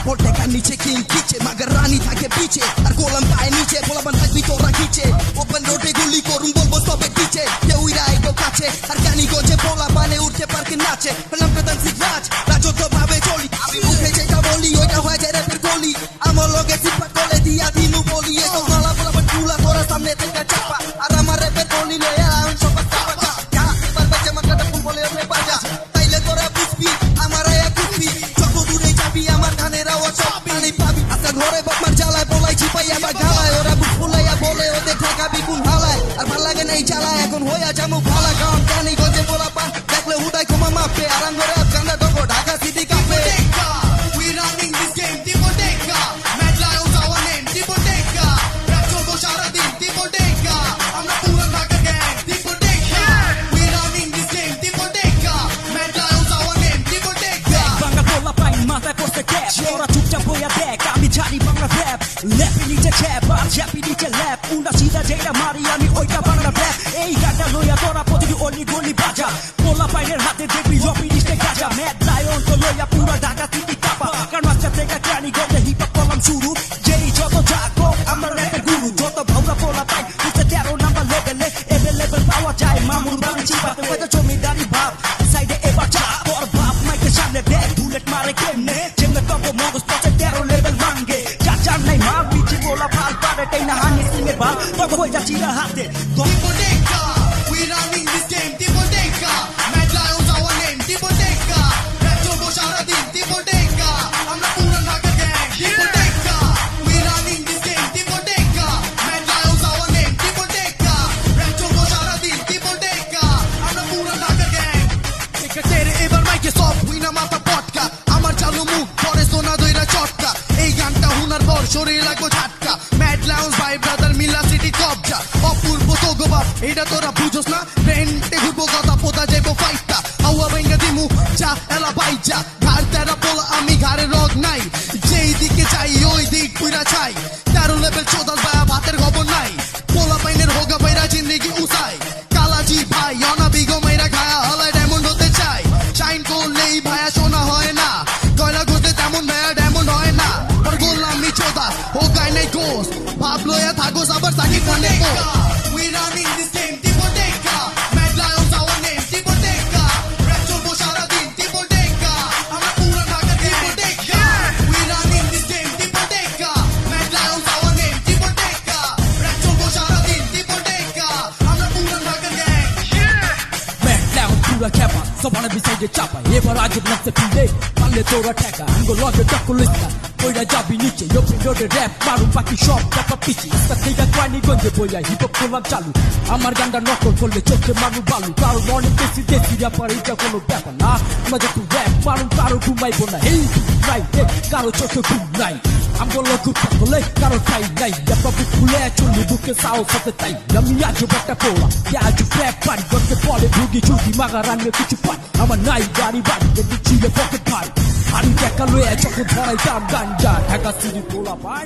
কাপড় টেকার নিচে কিং কিচে মাগার রানী থাকে পিছে আর গোলাম পায়ে নিচে পোলাপান থাকবি তোরা খিচে ওপেন রোডে গুলি করুন বলবো সবে পিছে কেউ রাইডো কাছে আর কানিগঞ্জে পোলাপানে উঠতে পার্কে নাচে নাম প্রধান সিরাজ রাজত্ব ভাবে চলি আমি মুখে যেটা বলি ওইটা হয়ে যায় রেপের গলি আমার লগে সিপা কোলে দিয়া দিনু বলি এত গলা পোলাপান চুলা তোরা সামনে থেকে চাপা আর আমার রেপের গলি লয়ে আমি সব চাপা যা এবার বেঁচে মাথাটা ফুল বলে ওঠে বাজা তাইলে তোরা বুঝবি আমার আয়া কুপি যত দূরে যাবি আমার গানের আওয়াজ সব পানি পাবি আচ্ছা ঘরে বাপমার জ্বালায় বলাই চিপাই আমার গালায় ওরা বুক ফুলাইয়া বলে ওদের ঠেকাবি কোন হালায় আর ভাল লাগে না এই জ্বালায় এখন হইয়া যাবো ভালা কারণ কানিগঞ্জে পোলাপান দেখলে হুদাই ক্ষমা মাপে আরাম করে আফগানরা তখন ঢাকা সিটি কাপে We running this game, Tipoteka. Mad Lions our name, Tipoteka. Rap Chobo Sharadin, Tipoteka. I'm the Puran Dhaka gang, Tipoteka. We running this game, Tipoteka. Mad Lions our name, Tipoteka. Bangla পোলাপাইন মাথায় পড়ছে cap ওরা চুপচাপ বইয়া দেখ আমি জানি Bangla rap lappy নিচে চ্যাপ আর চ্যাপি নিচে ল্যাপ উল্টা সিধা যেটা মারি আমি ওইটা বাংলা র‍্যাপ এই গানটা লইয়া তোরা প্রতিটি অলি গলি বাজা পোলাপাইনের হাতে দেখবি রবি নিচে গাজা ম্যাড লায়ন তো লইয়া পুরা ঢাকা সিটি কাপা কারণ আজকে থেকে ক্যানি গলে হিপ হপ করলাম শুরু যেই যত জাগো আমরা র্যাপের গুরু যত ভাউরা পোলাপাই বুঝতে 13 নাম্বার লেভেলে এভেলেবল পাওয়া যায় মামুন বাড়ি চিপাতে হয়তো জমিদারি ভাব সাইডে এবার চা তোর বাপ মাইকের সামনে ব্যাগ বুলেট মারে কেমনে যেমনে তব মগজ পচে 13 লেভেল মাঙ্গে চাচার নাই মা বিচি পোলা ফাল পারে তাই না হানি সিংয়ের বাপ তব হয়ে যাচ্ছি হাতে Tipoteka. We running this game, Tipoteka. Mad Lions our name, Tipoteka. Rap Chobo Sharadin, Tipoteka. I'm the Puran Dhaka gang, Tipoteka. We running this game, Tipoteka. Mad Lions our name, Tipoteka. Rap Chobo Sharadin, Tipoteka. I'm the Puran Dhaka gang. Secretary এবার মাইকে সব হুইনা মাথা পটকা আমার চালু মুখ পরে সোনা দইরা চটকা এই গানটা হুনার পর শরীর লাগো ঝাটকা ম্যাড লাউন্স ভাই ব্রাদার মিলা সিটি কবজা অপূর্ব তো গোবাপ এটা তোরা বুঝোস না রেন্টে ঘুরবো কথা পোতা যাইবো ফাইটটা হাওয়া ভেঙ্গা দিমু যা এলা ভাই যা ঘাড় তেরা পোলা আমি ঘাড়ে রগ নাই যেই দিকে চাই ওই দিক পুরা চাই 13 লেভেল 14 ভাই ভাতের খবর নাই পোলা পাইনের হোগা পাইরা জিন্দেগি উসাই কালাজি ভাই অনা বিগো মাইরা খায়া হলায় ডায়মন্ড হতে চাই শাইন করলেই ভাইয়া শোনা হয় না কয়লা করতে তেমন ভাইয়া ডায়মন্ড হয় না আর বললাম মি চোদা ও গাই নাই গোস ভাব লইয়া থাকোস আবার সাকি কানে We running this game, Tipoteka. Mad Lions our name, Tipoteka. Rap Chobo Sharadin, Tipoteka. I'm the Puran Dhaka gang, Tipoteka. We running this game, Tipoteka. Mad Lions our name, Tipoteka. Rap Chobo Sharadin, Tipoteka. I'm the Puran Dhaka gang. Mad lion পুরা খেপা সবানে বিসাইডে চাপা এবার আজ লাগছে ফিল্ডে পারলে তোরা ঠেকা আঙ্গো লগে চকলিস্তা ওইরা যাবি নিচে ওপেন রোডে র‍্যাপ মারুন বাকি সব টাকা পিছি তা থেকে কোয়ানিগঞ্জে বইয়া হিপ হপ করলাম চালু আমার গানটা নকল করলে চোখে মানু বালু কারো অনেক বেশি দেশি র্যাপার এটা কোনো ব্যাপার না আমাদের তো র‍্যাপ মারুন কারো ঘুমাইবো না এই নাই কারো চোখে ঘুম নাই আমগো লঘু থাকলে কারো ঠাই নাই র্যাপার বুক খুলে চললি বুকে সাহস হতে তাই আমি আজ একটা পোলা আজ র‍্যাপ পারি করতে বলে ভুগি ঝুঁকি মাগা রান্নে কিছু পাই আমার নাই গাড়ি বাড়ি যদি ছিলে পকেট ভাই আমি দেখা লয়ে যখন ধরাইতাম গাঞ্জা ঢাকা সিটি পোলা পাই